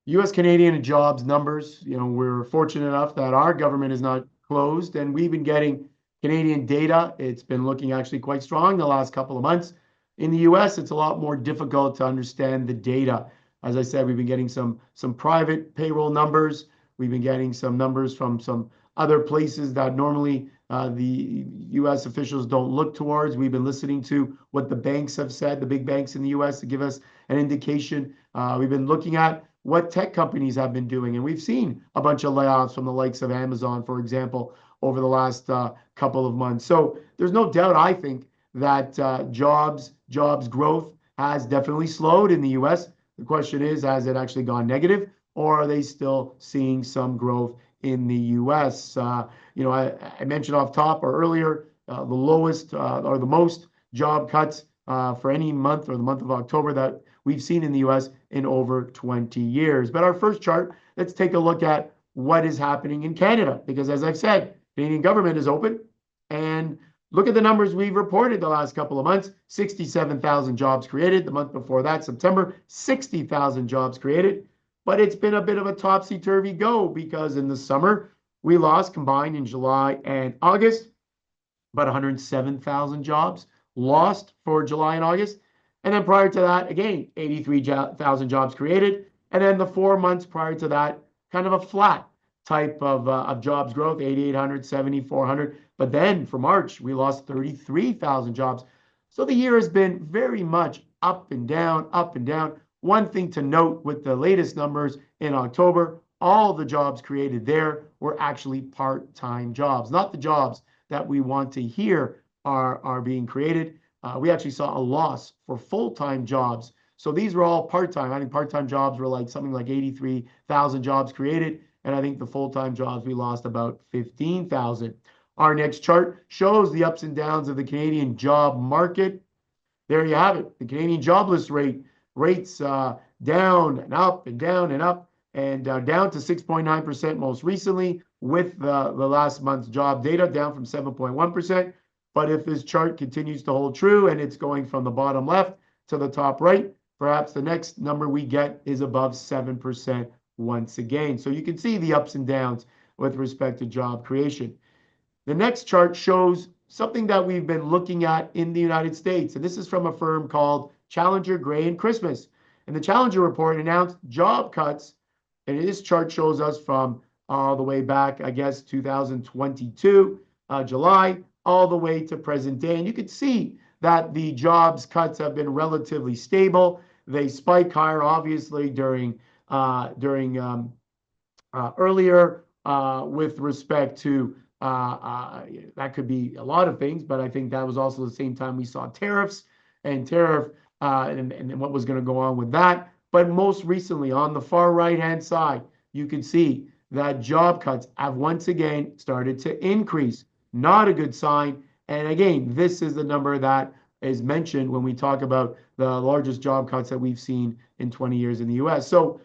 U.S. Canadian and jobs numbers, we're fortunate enough that our government is not closed, and we've been getting Canadian data. It's been looking actually quite strong the last couple of months. In the U.S., it's a lot more difficult to understand the data. As I said, we've been getting some private payroll numbers. We've been getting some numbers from some other places that normally the U.S. officials don't look towards. We've been listening to what the banks have said, the big banks in the U.S., to give us an indication. We've been looking at what tech companies have been doing, and we've seen a bunch of layoffs from the likes of Amazon, for example, over the last couple of months. So there's no doubt, I think, that jobs growth has definitely slowed in the U.S. The question is, has it actually gone negative, or are they still seeing some growth in the U.S.? I mentioned off top or earlier the lowest or the most job cuts for any month, or the month of October, that we've seen in the U.S. in over 20 years. But our first chart, let's take a look at what is happening in Canada, because as I've said, Canadian government is open, and look at the numbers we've reported the last couple of months. 67,000 jobs created. The month before that, September, 60,000 jobs created. But it's been a bit of a topsy-turvy go, because in the summer, we lost combined in July and August about 107,000 jobs lost for July and August. And then prior to that, again, 83,000 jobs created. And then the 4 months prior to that, kind of a flat type of jobs growth, 8,800, 7,400. But then for March, we lost 33,000 jobs. So the year has been very much up and down, up and down. One thing to note with the latest numbers in October, all the jobs created there were actually part-time jobs, not the jobs that we want to hear are being created. We actually saw a loss for full-time jobs. So these were all part-time. I think part-time jobs were like something like 83,000 jobs created. And I think the full-time jobs, we lost about 15,000. Our next chart shows the ups and downs of the Canadian job market. There you have it. The Canadian jobless rates down and up and down and up, and down to 6.9% most recently, with the last month's job data down from 7.1%. But if this chart continues to hold true, and it's going from the bottom left to the top right, perhaps the next number we get is above 7% once again. So you can see the ups and downs with respect to job creation. The next chart shows something that we've been looking at in the United States, and this is from a firm called Challenger, Gray and Christmas. And the Challenger report announced job cuts, and this chart shows us from all the way back, I guess, 2022, July, all the way to present day. And you can see that the jobs cuts have been relatively stable. They spike higher, obviously, during earlier with respect to that could be a lot of things, but I think that was also the same time we saw tariffs and what was going to go on with that. But most recently, on the far right-hand side, you can see that job cuts have once again started to increase. Not a good sign. And again, this is the number that is mentioned when we talk about the largest job cuts that we've seen in 20 years in the U.S. So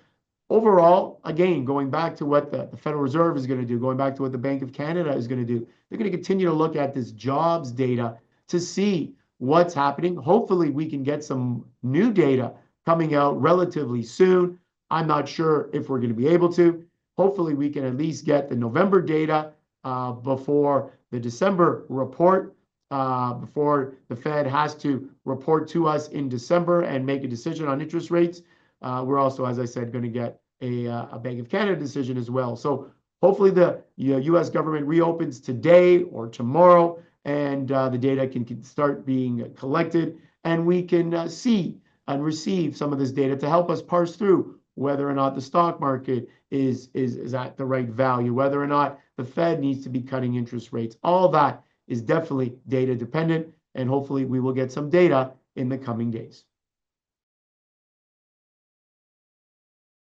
overall, again, going back to what the Federal Reserve is going to do, going back to what the Bank of Canada is going to do, they're going to continue to look at this jobs data to see what's happening. Hopefully, we can get some new data coming out relatively soon. I'm not sure if we're going to be able to. Hopefully, we can at least get the November data before the December report, before the Fed has to report to us in December and make a decision on interest rates. We're also, as I said, going to get a Bank of Canada decision as well. So hopefully the U.S. government reopens today or tomorrow, and the data can start being collected, and we can see and receive some of this data to help us parse through whether or not the stock market is at the right value, whether or not the Fed needs to be cutting interest rates. All that is definitely data dependent, and hopefully we will get some data in the coming days.